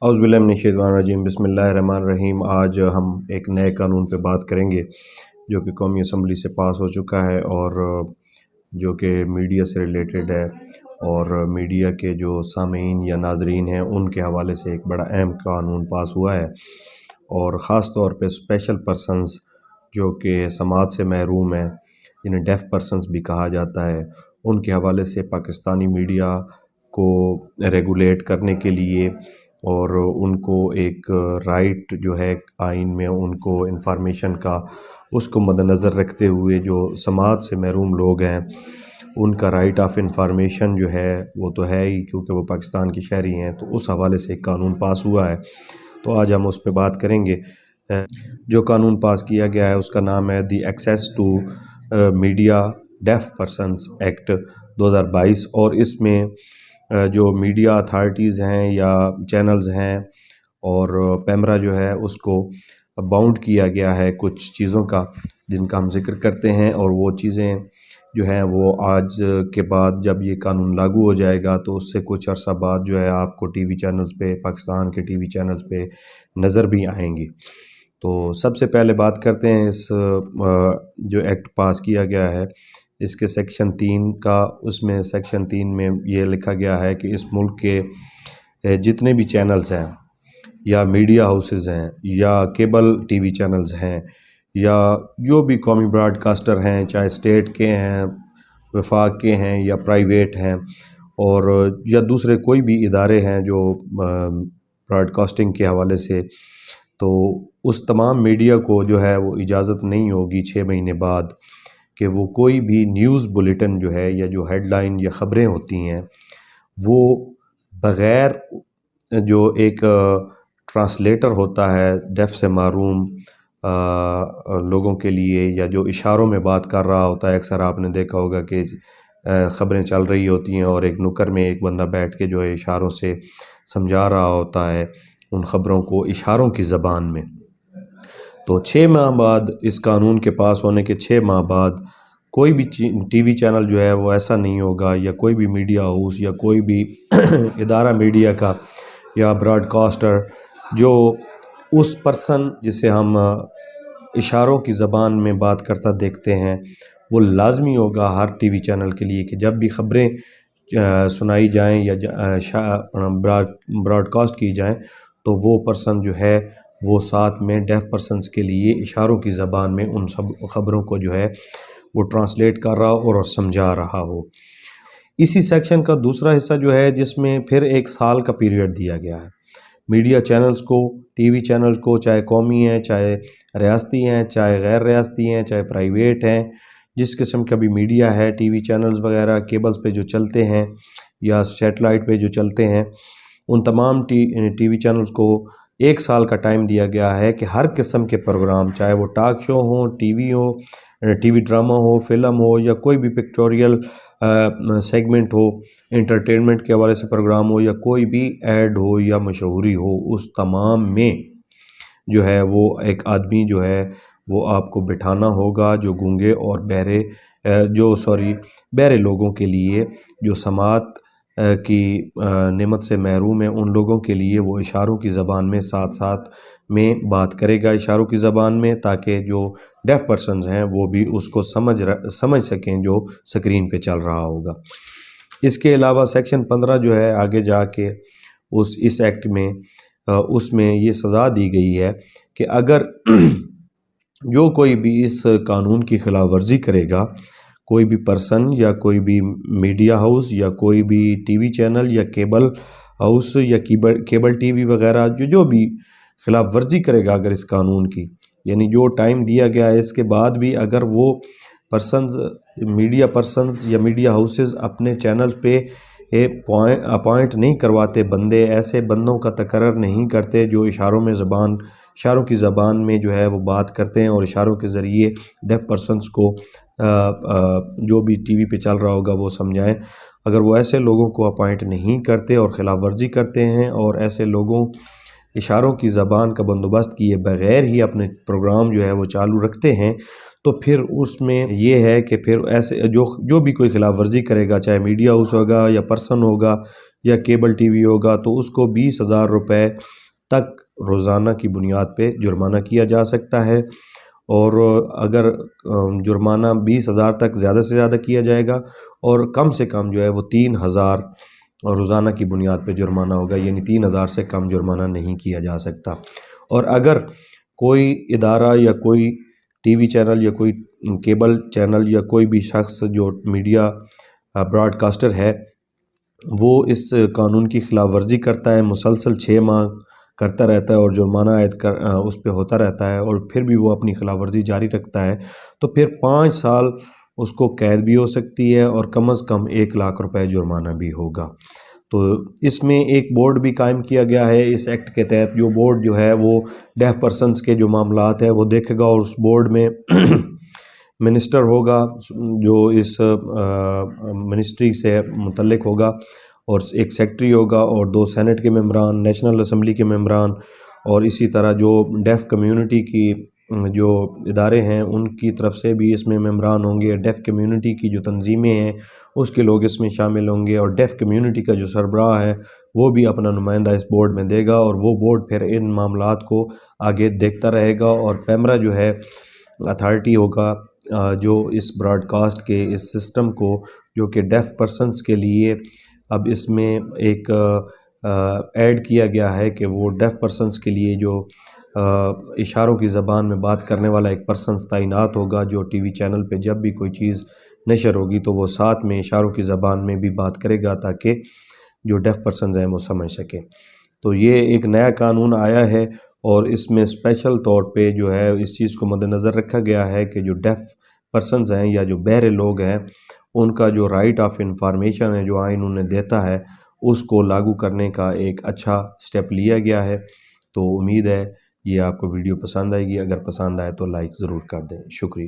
औज़ुबिल्लाहिमिनश्शैतानिर्रजीम बिस्मिल्लाहिर्रहमानिर्रहीम। आज हम एक नए कानून पे बात करेंगे जो कि कौमी असम्बली से पास हो चुका है और जो कि मीडिया से रिलेटेड है और मीडिया के जो सामीन या नाज़रीन हैं उनके हवाले से एक बड़ा अहम कानून पास हुआ है। और ख़ास तौर पे स्पेशल पर्सन्स जो कि समात से महरूम हैं, जिन्हें डेफ़ पर्सन्स भी कहा जाता है, उनके हवाले से पाकिस्तानी मीडिया को रेगुलेट करने के लिए और उनको एक राइट जो है आइन में उनको इंफॉर्मेशन का, उसको मद्देनज़र रखते हुए जो समात से महरूम लोग हैं उनका राइट ऑफ इंफॉर्मेशन जो है वो तो है ही, क्योंकि वो पाकिस्तान की शहरी हैं, तो उस हवाले से एक कानून पास हुआ है। तो आज हम उस पर बात करेंगे। जो कानून पास किया गया है उसका नाम है the access to media deaf persons act 2022 और इसमें जो मीडिया अथॉरिटीज़ हैं या चैनल्स हैं और पैमरा जो है उसको बाउंड किया गया है कुछ चीज़ों का, जिनका हम जिक्र करते हैं। और वो चीज़ें जो हैं वो आज के बाद जब ये कानून लागू हो जाएगा तो उससे कुछ अर्सा बाद जो है आपको टीवी चैनल्स पे, पाकिस्तान के टीवी चैनल्स पे नज़र भी आएंगी। तो सबसे पहले बात करते हैं इस जो एक्ट पास किया गया है इसके सेक्शन 3 का। उसमें सेक्शन 3 में ये लिखा गया है कि इस मुल्क के जितने भी चैनल्स हैं या मीडिया हाउसेस हैं या केबल टीवी चैनल्स हैं या जो भी कौमी ब्रॉडकास्टर हैं, चाहे स्टेट के हैं, वफाक के हैं या प्राइवेट हैं, और या दूसरे कोई भी इदारे हैं जो ब्रॉडकास्टिंग के हवाले से, तो उस तमाम मीडिया को जो है वो इजाज़त नहीं होगी 6 महीने बाद कि वो कोई भी न्यूज़ बुलेटिन जो है या जो हेडलाइन या ख़बरें होती हैं वो बग़ैर जो एक ट्रांसलेटर होता है डेफ से महरूम लोगों के लिए, या जो इशारों में बात कर रहा होता है। अक्सर आपने देखा होगा कि ख़बरें चल रही होती हैं और एक नुक्कर में एक बंदा बैठ के जो है इशारों से समझा रहा होता है उन ख़बरों को इशारों की ज़बान में। तो 6 माह बाद, इस कानून के पास होने के 6 माह बाद, कोई भी टीवी चैनल जो है वो ऐसा नहीं होगा या कोई भी मीडिया हाउस या कोई भी इदारा मीडिया का या ब्रॉडकास्टर जो उस पर्सन जिसे हम इशारों की ज़बान में बात करता देखते हैं, वो लाजमी होगा हर टीवी चैनल के लिए कि जब भी ख़बरें सुनाई जाएं या ब्रॉडकास्ट की जाएं तो वो पर्सन जो है वो साथ में डेफ पर्सन्स के लिए इशारों की ज़बान में उन सब ख़बरों को जो है वो ट्रांसलेट कर रहा हो और समझा रहा हो। इसी सेक्शन का दूसरा हिस्सा जो है जिसमें फिर 1 साल का पीरियड दिया गया है मीडिया चैनल्स को, टीवी चैनल्स को, चाहे कौमी हैं, चाहे रियासती हैं, चाहे गैर रियासती हैं, चाहे प्राइवेट हैं, जिस किस्म का भी मीडिया है, टीवी चैनल्स वगैरह केबल्स पे जो चलते हैं या सैटेलाइट पे जो चलते हैं, उन तमाम टीवी चैनल्स को 1 साल का टाइम दिया गया है कि हर किस्म के प्रोग्राम, चाहे वो टॉक शो हो, टीवी हो, टीवी ड्रामा हो, फिल्म हो या कोई भी पिक्टोरियल सेगमेंट हो, एंटरटेनमेंट के हवाले से प्रोग्राम हो या कोई भी ऐड हो या मशहूरी हो, उस तमाम में जो है वो एक आदमी जो है वो आपको बिठाना होगा जो गूंगे और बहरे लोगों के लिए, जो समात की नेमत से महरूम है, उन लोगों के लिए वो इशारों की ज़बान में साथ साथ में बात करेगा इशारों की ज़बान में, ताकि जो डेफ पर्सन्स हैं वो भी उसको समझ सकें जो स्क्रीन पे चल रहा होगा। इसके अलावा सेक्शन 15 जो है आगे जाके इस एक्ट में उसमें ये सज़ा दी गई है कि अगर जो कोई भी इस कानून की खिलाफ वर्जी करेगा, कोई भी पर्सन या कोई भी मीडिया हाउस या कोई भी टीवी चैनल या केबल हाउस या केबल टीवी वगैरह जो भी खिलाफ वर्जी करेगा अगर इस कानून की, यानी जो टाइम दिया गया है इसके बाद भी अगर वो मीडिया पर्सन्स या मीडिया हाउसेस अपने चैनल पे अपॉइंट नहीं करवाते बंदे, ऐसे बंदों का तकर्रर नहीं करते जो इशारों की ज़बान में जो है वो बात करते हैं और इशारों के ज़रिए डेफ पर्सन्स को जो भी टीवी पे चल रहा होगा वो समझाएं, अगर वो ऐसे लोगों को अपॉइंट नहीं करते और ख़िलाफ़ वर्जी करते हैं और ऐसे लोगों इशारों की ज़बान का बंदोबस्त किए बग़ैर ही अपने प्रोग्राम जो है वो चालू रखते हैं, तो फिर उसमें ये है कि फिर ऐसे जो भी कोई खिलाफ वर्जी करेगा, चाहे मीडिया हाउस होगा या पर्सन होगा یا کیبل ٹی وی ہوگا تو اس کو 20,000 روپے تک روزانہ کی بنیاد پہ جرمانہ کیا جا سکتا ہے، اور اگر جرمانہ 20,000 تک زیادہ سے زیادہ کیا جائے گا، اور کم سے کم جو ہے وہ 3,000 روزانہ کی بنیاد پہ جرمانہ ہوگا، یعنی 3,000 سے کم جرمانہ نہیں کیا جا سکتا۔ اور اگر کوئی ادارہ یا کوئی ٹی وی چینل یا کوئی کیبل چینل یا کوئی بھی شخص جو میڈیا براڈ کاسٹر ہے وہ اس قانون کی خلاف ورزی کرتا ہے، مسلسل 6 ماہ کرتا رہتا ہے اور جرمانہ عائد اس پہ ہوتا رہتا ہے، اور پھر بھی وہ اپنی خلاف ورزی جاری رکھتا ہے، تو پھر 5 سال اس کو قید بھی ہو سکتی ہے اور کم از کم 1,00,000 روپے جرمانہ بھی ہوگا۔ تو اس میں ایک بورڈ بھی قائم کیا گیا ہے اس ایکٹ کے تحت، جو بورڈ جو ہے وہ ڈیف پرسنز کے جو معاملات ہیں وہ دیکھے گا، اور اس بورڈ میں منسٹر ہوگا جو اس منسٹری سے متعلق ہوگا، اور ایک سیکٹری ہوگا، اور 2 سینٹ کے ممبران، نیشنل اسمبلی کے ممبران، اور اسی طرح جو ڈیف کمیونٹی کی جو ادارے ہیں ان کی طرف سے بھی اس میں ممبران ہوں گے، ڈیف کمیونٹی کی جو تنظیمیں ہیں اس کے لوگ اس میں شامل ہوں گے، اور ڈیف کمیونٹی کا جو سربراہ ہے وہ بھی اپنا نمائندہ اس بورڈ میں دے گا، اور وہ بورڈ پھر ان معاملات کو آگے دیکھتا رہے گا، اور پیمرا جو ہے اتھارٹی ہوگا جو اس براڈ کاسٹ کے اس سسٹم کو جو کہ ڈیف پرسنز کے لیے اب اس میں ایک ایڈ کیا گیا ہے کہ وہ ڈیف پرسنز کے لیے جو اشاروں کی زبان میں بات کرنے والا ایک پرسنز تعینات ہوگا، جو ٹی وی چینل پہ جب بھی کوئی چیز نشر ہوگی تو وہ ساتھ میں اشاروں کی زبان میں بھی بات کرے گا تاکہ جو ڈیف پرسنز ہیں وہ سمجھ سکیں۔ تو یہ ایک نیا قانون آیا ہے، اور اس میں اسپیشل طور پہ جو ہے اس چیز کو مد نظر رکھا گیا ہے کہ جو ڈیف پرسنز ہیں یا جو بہرے لوگ ہیں ان کا جو رائٹ آف انفارمیشن ہے جو آئین انہیں دیتا ہے اس کو لاگو کرنے کا ایک اچھا سٹیپ لیا گیا ہے۔ تو امید ہے یہ آپ کو ویڈیو پسند آئے گی، اگر پسند آئے تو لائک ضرور کر دیں۔ شکریہ۔